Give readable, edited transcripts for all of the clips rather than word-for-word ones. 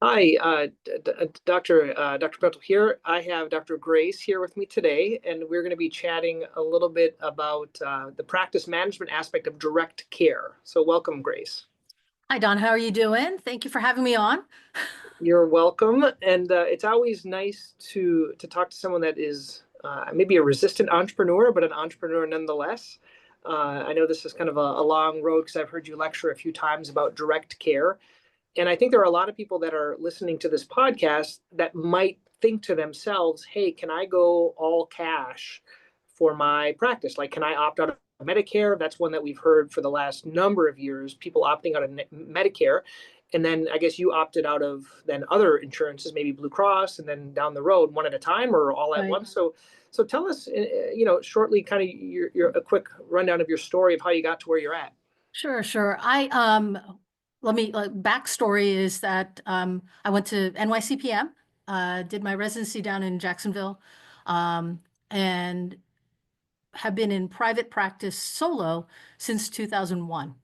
Hi, Dr. Pelto here. I have Dr. Grace here with me today, and we're going to be chatting a little bit about the practice management aspect of direct care. So welcome, Grace. Hi, Don. How are you doing? Thank you for having me on. You're welcome. And it's always nice to talk to someone that is maybe a resistant entrepreneur, but an entrepreneur nonetheless. I know this is kind of a long road because I've heard you lecture a few times about direct care. And I think there are a lot of people that are listening to this podcast that might think to themselves, hey, can I go all cash for my practice? Like, can I opt out of Medicare? That's one that we've heard for the last number of years, people opting out of Medicare. And then I guess you opted out of then other insurances, maybe Blue Cross, and then down the road, one at a time or all at Right. once. So tell us, shortly, kind of a quick rundown of your story of how you got to where you're at. Sure. Let me backstory is that I went to NYCPM, did my residency down in Jacksonville, and have been in private practice solo since 2001.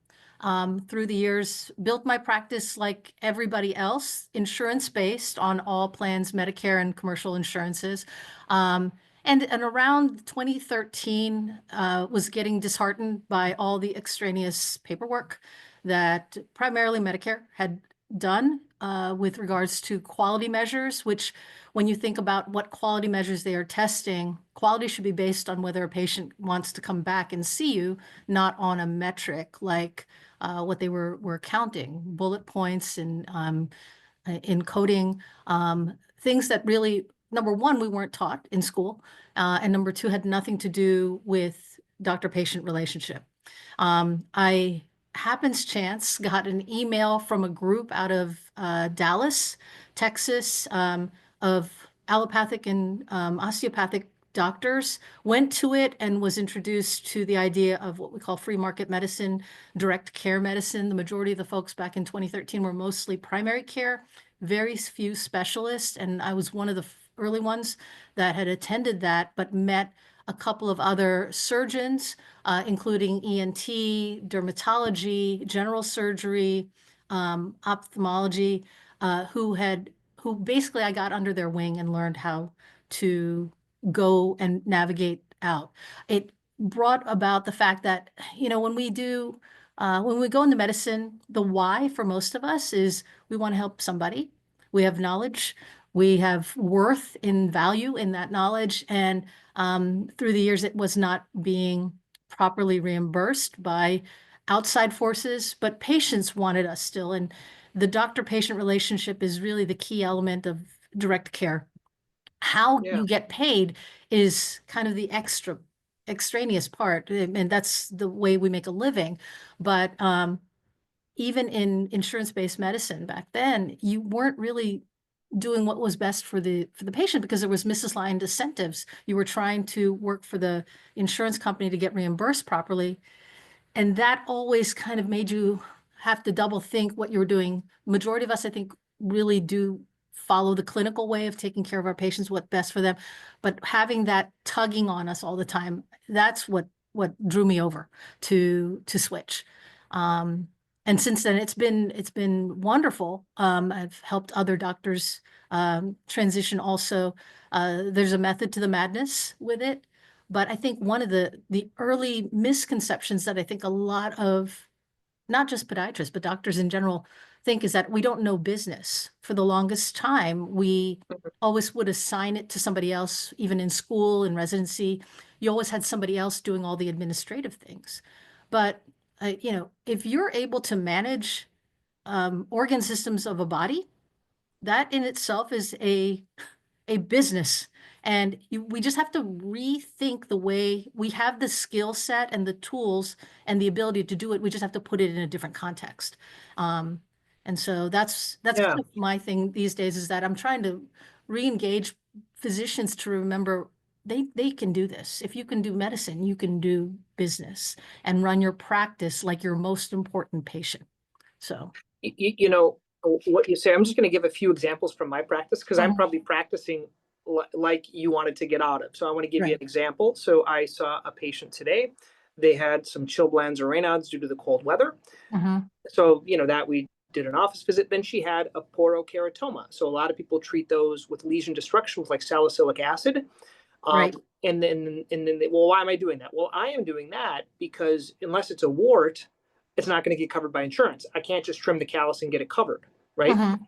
Through the years, built my practice like everybody else, insurance-based on all plans, Medicare and commercial insurances. And around 2013, was getting disheartened by all the extraneous paperwork that primarily Medicare had done with regards to quality measures, which when you think about what quality measures they are testing, quality should be based on whether a patient wants to come back and see you, not on a metric like what they were counting, bullet points and encoding, things that really, number one, we weren't taught in school, and number two, had nothing to do with doctor-patient relationship. I happens chance got an email from a group out of Dallas, Texas, of allopathic and osteopathic doctors, went to it and was introduced to the idea of what we call free market medicine, direct care medicine. The majority of the folks back in 2013 were mostly primary care, very few specialists, and I was one of the early ones that had attended that, but met a couple of other surgeons, including ENT, dermatology, general surgery, ophthalmology, who basically I got under their wing and learned how to go and navigate out. It brought about the fact that, when we go into medicine, the why for most of us is we want to help somebody. We have knowledge. We have worth in value in that knowledge. And through the years, it was not being properly reimbursed by outside forces, but patients wanted us still. And the doctor-patient relationship is really the key element of direct care. How Yeah. you get paid is kind of the extraneous part, and that's the way we make a living. But even in insurance-based medicine back then, you weren't really doing what was best for the patient because there was misaligned incentives. You were trying to work for the insurance company to get reimbursed properly, and that always kind of made you have to double think what you were doing. Majority of us, I think, really do follow the clinical way of taking care of our patients, what's best for them. But having that tugging on us all the time, that's what drew me over to switch. And since then, it's been wonderful. I've helped other doctors transition also. There's a method to the madness with it. But I think one of the early misconceptions that I think a lot of, not just podiatrists, but doctors in general think is that we don't know business. For the longest time, we always would assign it to somebody else, even in school and residency. You always had somebody else doing all the administrative things. But, if you're able to manage organ systems of a body, that in itself is a business. And we just have to rethink the way we have the skill set and the tools and the ability to do it. We just have to put it in a different context. And so that's Yeah. kind of my thing these days is that I'm trying to re-engage physicians to remember they can do this. If you can do medicine, you can do business and run your practice like your most important patient. So. What you say, I'm just going to give a few examples from my practice because I'm Mhm. probably practicing like you wanted to get out of. So I want to give you Right. an example. So I saw a patient today. They had some chilblains or Raynaud's due to the cold weather. Mhm. So, that we did an office visit. Then she had a porokeratoma. So a lot of people treat those with lesion destruction with like salicylic acid. Right. Well, why am I doing that? Well, I am doing that because unless it's a wart, it's not going to get covered by insurance. I can't just trim the callus and get it covered, right?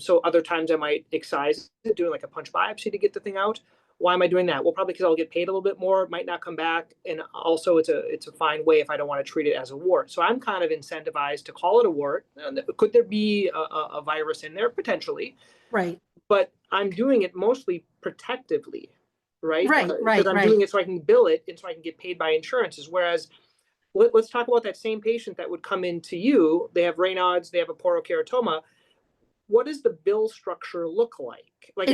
So other times I might excise it, doing like a punch biopsy to get the thing out. Why am I doing that? Well, probably because I'll get paid a little bit more. It might not come back, and also it's a fine way if I don't want to treat it as a wart. So I'm kind of incentivized to call it a wart. Could there be a virus in there? Potentially. Right. But I'm doing it mostly protectively, right? Right. Because I'm doing it so I can bill it and so I can get paid by insurances. Whereas let's talk about that same patient that would come into you. They have Raynaud's, they have a porokeratoma. What does the bill structure look like? Like,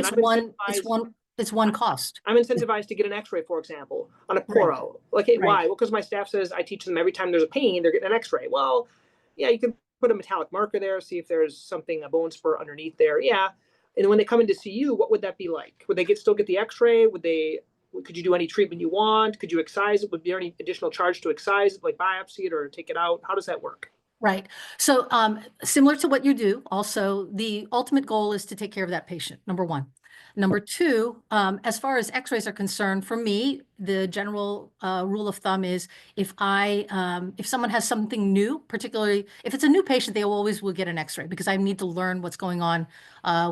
It's one cost. I'm incentivized to get an X-ray, for example, on a poro. Like, hey, why? Well, because my staff says I teach them every time there's a pain, they're getting an X-ray. Well, yeah, you can put a metallic marker there, see if there's something, a bone spur underneath there. Yeah. And when they come in to see you, what would that be like? Would they still get the X-ray? Could you do any treatment you want? Could you excise it? Would there any additional charge to excise it, like biopsy it or take it out? How does that work? Right. So similar to what you do, also, the ultimate goal is to take care of that patient, number one. Number two, as far as X-rays are concerned, for me, the general rule of thumb is if someone has something new, particularly if it's a new patient, they always will get an X-ray because I need to learn what's going on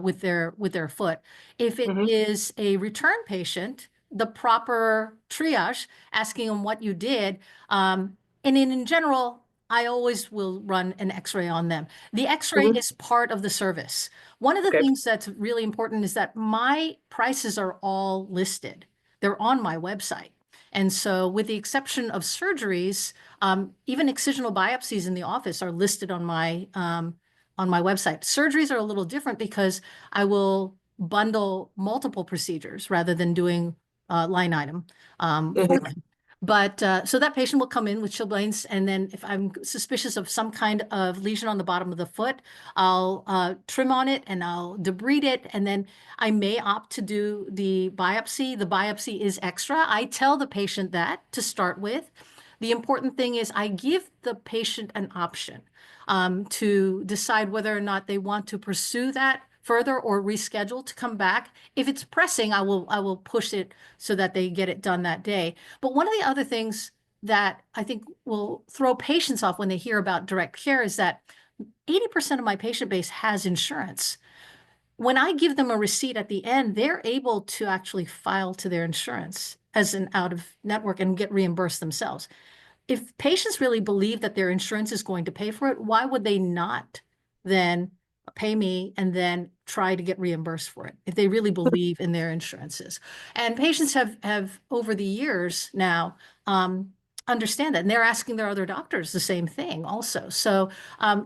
with their foot. If it is a return patient, the proper triage, asking them what you did, and in general, I always will run an X-ray on them. The X-ray is part of the service. One of the things that's really important is that my prices are all listed. They're on my website. And so with the exception of surgeries, even excisional biopsies in the office are listed on my website. Surgeries are a little different because I will bundle multiple procedures rather than doing line item for them. But so that patient will come in with chilblains, and then if I'm suspicious of some kind of lesion on the bottom of the foot, I'll trim on it and I'll debride it, and then I may opt to do the biopsy. The biopsy is extra. I tell the patient that to start with. The important thing is I give the patient an option to decide whether or not they want to pursue that further or reschedule to come back. If it's pressing, I will push it so that they get it done that day. But one of the other things that I think will throw patients off when they hear about direct care is that 80% of my patient base has insurance. When I give them a receipt at the end, they're able to actually file to their insurance as an out of network and get reimbursed themselves. If patients really believe that their insurance is going to pay for it, why would they not then pay me and then try to get reimbursed for it if they really believe in their insurances? And patients have over the years now understand that, and they're asking their other doctors the same thing also. So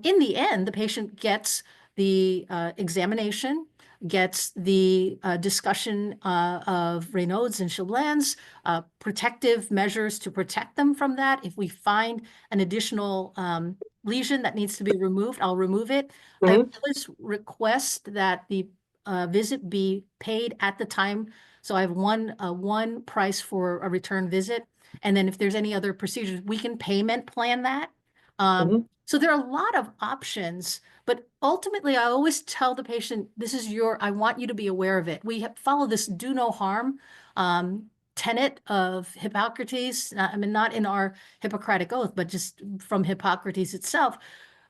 in the end, the patient gets the examination, gets the discussion of Raynaud's and Chilblains, protective measures to protect them from that. If we find an additional lesion that needs to be removed, I'll remove it. I always request that the visit be paid at the time. So I have one price for a return visit. And then if there's any other procedures, we can payment plan that. So there are a lot of options, but ultimately I always tell the patient, I want you to be aware of it. We follow this do no harm tenet of Hippocrates. I mean, not in our Hippocratic oath, but just from Hippocrates itself.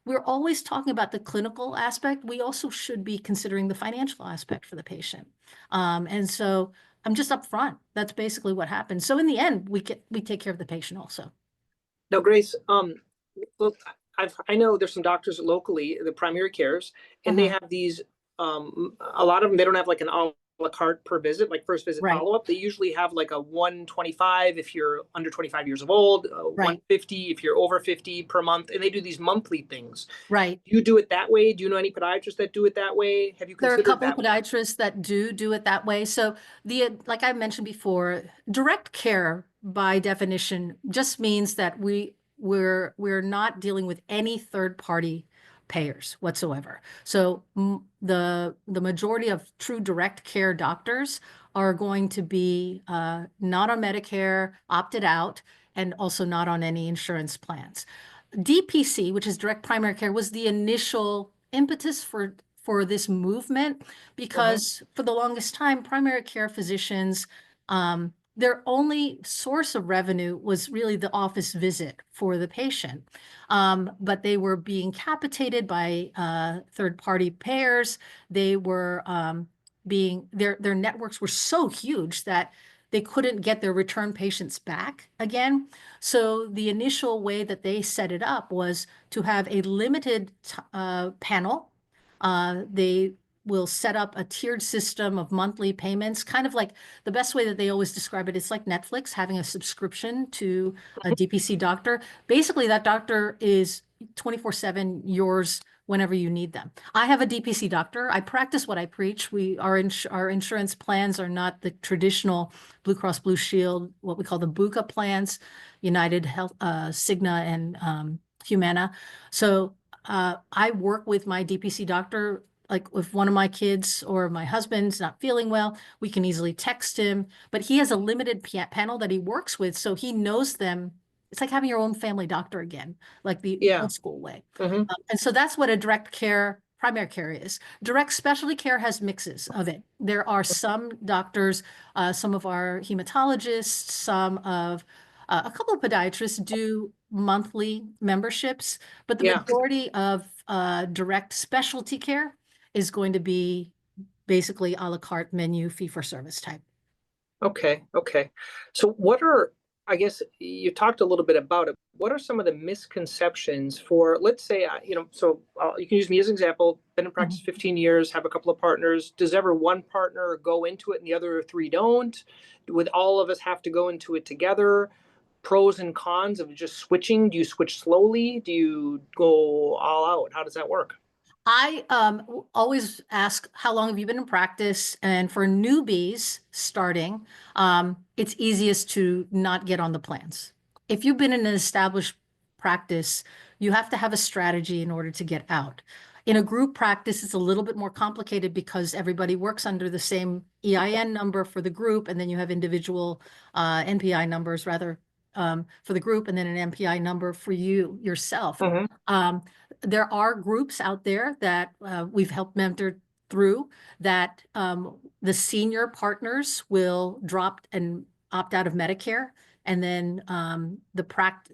We're always talking about the clinical aspect. We also should be considering the financial aspect for the patient. And so I'm just upfront. That's basically what happens. So in the end, we take care of the patient also. Now, Grace, look, I know there's some doctors locally, the primary cares, and they have these, a lot of them, they don't have like an a la carte per visit, like first visit follow-up. They usually have like a 125 if you're under 25 years of old, 150 if you're over 50 per month, and they do these monthly things. Right. Do you do it that way? Do you know any podiatrists that do it that way? Have you considered that? There are a couple of podiatrists that do it that way. So like I mentioned before, direct care by definition just means that we're not dealing with any third-party payers whatsoever. So the majority of true direct care doctors are going to be not on Medicare, opted out, and also not on any insurance plans. DPC, which is direct primary care, was the initial impetus for this movement because for the longest time, primary care physicians, their only source of revenue was really the office visit for the patient. But they were being capitated by third-party payers. They were their networks were so huge that they couldn't get their return patients back again. So the initial way that they set it up was to have a limited panel. They will set up a tiered system of monthly payments, kind of like the best way that they always describe it, it's like Netflix having a subscription to a DPC doctor. Basically, that doctor is 24/7 yours whenever you need them. I have a DPC doctor. I practice what I preach. Our insurance plans are not the traditional Blue Cross Blue Shield, what we call the BUCA plans, United Health, Cigna, and Humana. So I work with my DPC doctor. Like if one of my kids or my husband's not feeling well, we can easily text him. But he has a limited panel that he works with, so he knows them. It's like having your own family doctor again, like the old school way. And so that's what a direct care primary care is. Direct specialty care has mixes of it. There are some doctors, some of our hematologists, some of a couple of podiatrists do monthly memberships, but the majority of direct specialty care is going to be basically a la carte menu fee for service type. Okay. So I guess you talked a little bit about it. What are some of the misconceptions for, let's say, so you can use me as an example, been in practice 15 years, have a couple of partners. Does ever one partner go into it and the other three don't? Would all of us have to go into it together? Pros and cons of just switching? Do you switch slowly? Do you go all out? How does that work? I always ask, how long have you been in practice? And for newbies starting, it's easiest to not get on the plans. If you've been in an established practice, you have to have a strategy in order to get out. In a group practice, it's a little bit more complicated because everybody works under the same EIN number for the group, and then you have individual NPI numbers rather for the group, and then an NPI number for you yourself. There are groups out there that we've helped mentor through that the senior partners will drop and opt out of Medicare. And then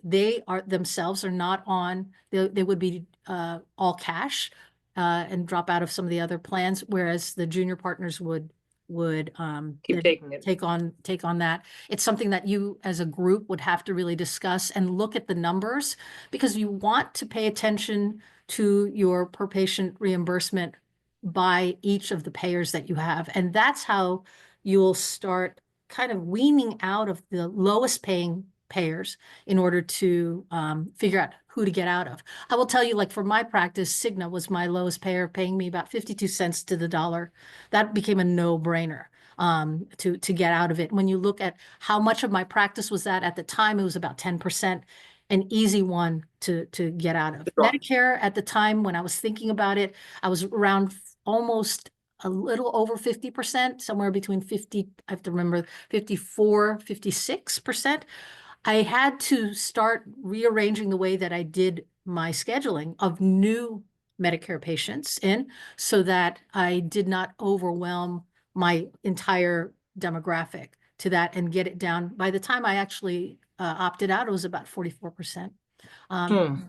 they themselves are not on, they would be all cash and drop out of some of the other plans, whereas the junior partners would Keep taking it. take on that. It's something that you as a group would have to really discuss and look at the numbers, because you want to pay attention to your per patient reimbursement by each of the payers that you have. And that's how you'll start kind of weaning out of the lowest paying payers in order to figure out who to get out of. I will tell you, like for my practice, Cigna was my lowest payer, paying me about 52 cents to the dollar. That became a no-brainer to get out of it. When you look at how much of my practice was that at the time, it was about 10%, an easy one to get out of. Medicare at the time when I was thinking about it, I was around almost a little over 50%, somewhere between 50, I have to remember, 54, 56%. I had to start rearranging the way that I did my scheduling of new Medicare patients in, so that I did not overwhelm my entire demographic to that and get it down. By the time I actually opted out, it was about 44%.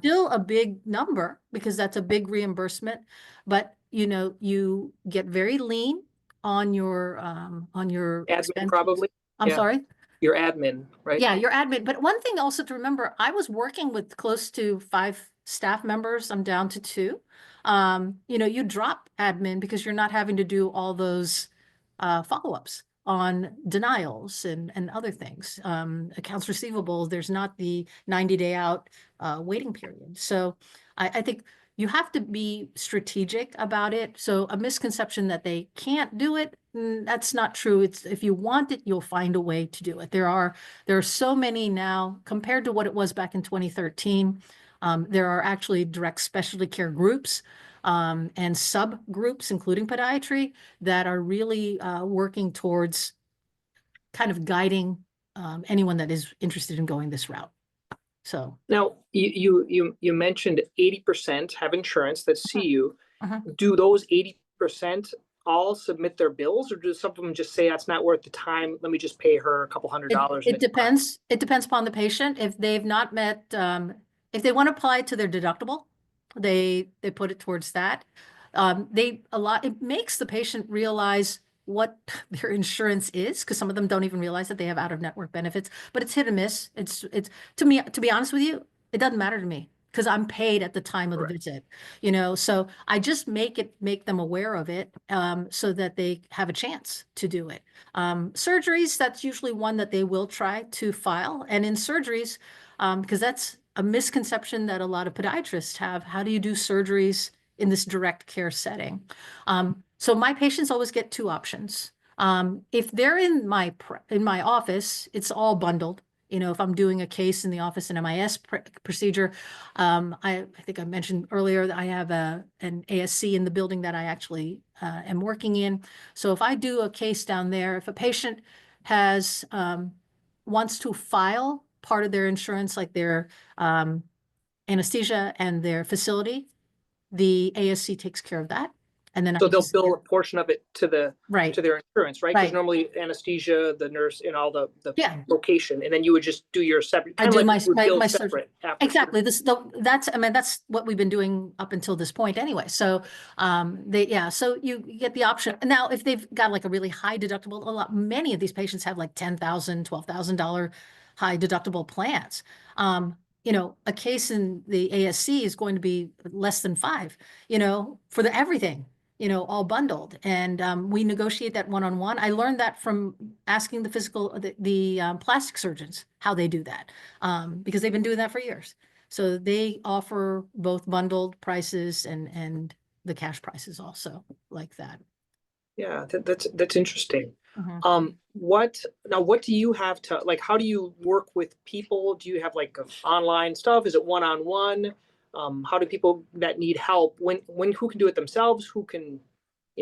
Still a big number because that's a big reimbursement, but you get very lean on your Admin expenses. probably. I'm sorry? Your admin, right? Yeah, your admin. But one thing also to remember, I was working with close to 5 staff members. I'm down to 2. You drop admin because you're not having to do all those follow-ups on denials and other things. Accounts receivable, there's not the 90-day out waiting period. So I think you have to be strategic about it. So a misconception that they can't do it, that's not true. It's if you want it, you'll find a way to do it. There are so many now compared to what it was back in 2013. There are actually direct specialty care groups and subgroups, including podiatry, that are really working towards kind of guiding anyone that is interested in going this route. So. Now, you mentioned 80% have insurance that see Mhm, you. mhm. Do those 80% all submit their bills, or do some of them just say that's not worth the time? Let me just pay her a couple $100 and It it's fine. depends. It depends upon the patient. If they've not met, if they want to apply to their deductible, they put it towards that. It makes the patient realize what their insurance is, because some of them don't even realize that they have out-of-network benefits, but it's hit and miss. It's to me, to be honest with you, it doesn't matter to me because I'm paid at the time of the Correct. visit, so I just make them aware of it, so that they have a chance to do it. Surgeries, that's usually one that they will try to file. And in surgeries, because that's a misconception that a lot of podiatrists have, how do you do surgeries in this direct care setting? So my patients always get two options. If they're in my office, it's all bundled. If I'm doing a case in the office, an MIS procedure, I think I mentioned earlier that I have an ASC in the building that I actually am working in. So if I do a case down there, if a patient has wants to file part of their insurance, like their anesthesia and their facility, the ASC takes care of that. And then I So they'll just bill a portion of it to right, their insurance, right? Because right. normally anesthesia, the nurse, and all the Yeah, location, and then you would just do your separate, I kind of do like my you would my, bill my surgery. separate after surgery. Exactly. That's what we've been doing up until this point anyway. So so you get the option. Now, if they've got like a really high deductible, many of these patients have like $10,000, $12,000 high deductible plans. A case in the ASC is going to be less than five, for the everything. All bundled. And we negotiate that one-on-one. I learned that from asking the plastic surgeons how they do that, because they've been doing that for years. So they offer both bundled prices and the cash prices also like that. Yeah, that's interesting. Mhm. What do you have to like? How do you work with people? Do you have like online stuff? Is it one-on-one? How do people that need help when who can do it themselves? Who can,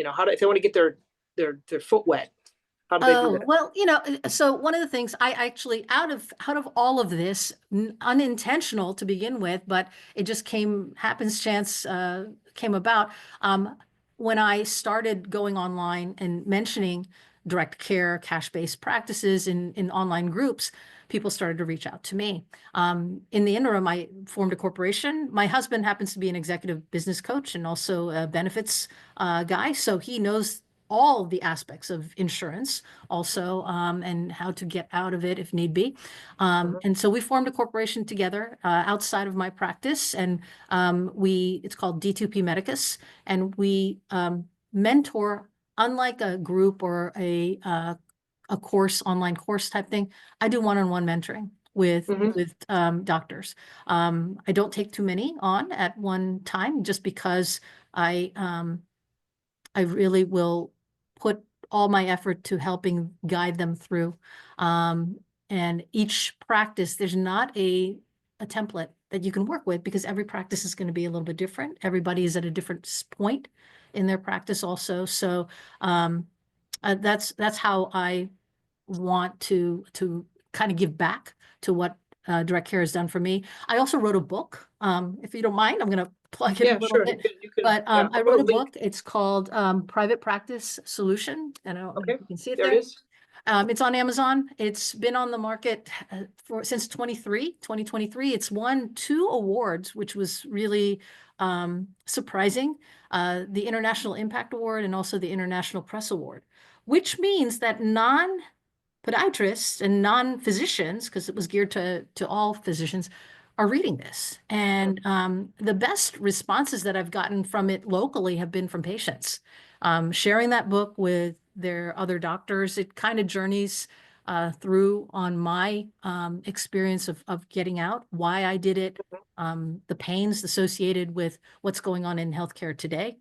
how do if they want to get their foot wet? How do they do Oh, that? well, so one of the things I actually, out of all of this, unintentional to begin with, but it just happenstance came about. When I started going online and mentioning direct care, cash-based practices in online groups, people started to reach out to me. In the interim, I formed a corporation. My husband happens to be an executive business coach and also a benefits guy, so he knows all the aspects of insurance also, and how to get out of it if need be. Mhm. And so we formed a corporation together outside of my practice, and it's called D2P Medicus, and we mentor, unlike a group or a online course type thing. I do one-on-one mentoring with Mhm. doctors. I don't take too many on at one time, just because I really will put all my effort to helping guide them through. And each practice, there's not a template that you can work with, because every practice is going to be a little bit different. Everybody is at a different point in their practice also. So that's how I want to kind of give back to what direct care has done for me. I also wrote a book. If you don't mind, I'm going to plug it a Yeah, little sure. bit. You can. But Yeah, I I'll put wrote a a link. book. It's called Private Practice Solution. And I don't know if Okay, you can see it there it there. is. It's on Amazon. It's been on the market since 2023. It's won 2 awards, which was really surprising. The International Impact Award and also the International Press Award, which means that podiatrists and non-physicians, because it was geared to all physicians, are reading this. And the best responses that I've gotten from it locally have been from patients. Sharing that book with their other doctors, it kind of journeys through on my experience of getting out, why I did it, the pains associated with what's going on in healthcare today.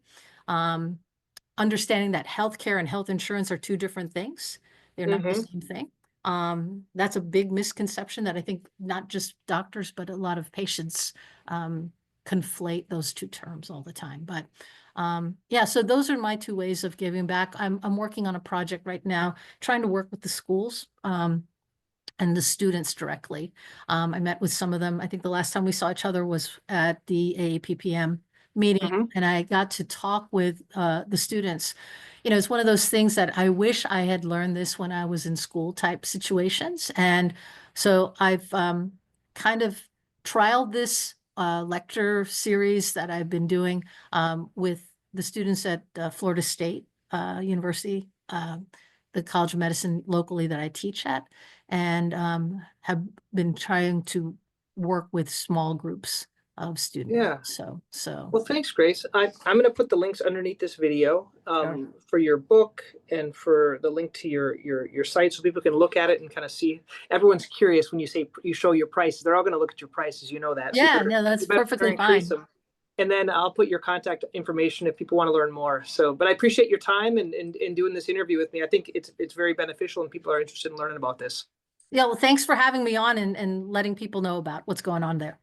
Um, Understanding that healthcare and health insurance are two different things. They're not the Mm-hmm. same thing. That's a big misconception that I think not just doctors, but a lot of patients conflate those two terms all the time. But yeah, so those are my two ways of giving back. I'm working on a project right now, trying to work with the schools. and the students directly. I met with some of them. I think the last time we saw each other was at the AAPPM meeting, and I got to talk with the students. You know, it's one of those things that I wish I had learned this when I was in school type situations. And so I've kind of trialed this lecture series that I've been doing with the students at Florida State University, the College of Medicine locally that I teach at, and have been trying to work with small groups of students. Yeah. So. Well, thanks, Grace. I'm going to put the links underneath this video Sure. for your book and for the link to your site so people can look at it and kind of see. Everyone's curious when you say you show your prices. They're all going to look at your prices. You know that. So Yeah, no, that's perfectly fine. them. And then I'll put your contact information if people want to learn more. So, but I appreciate your time and doing this interview with me. I think it's very beneficial and people are interested in learning about this. Yeah, well, thanks for having me on and letting people know about what's going on there.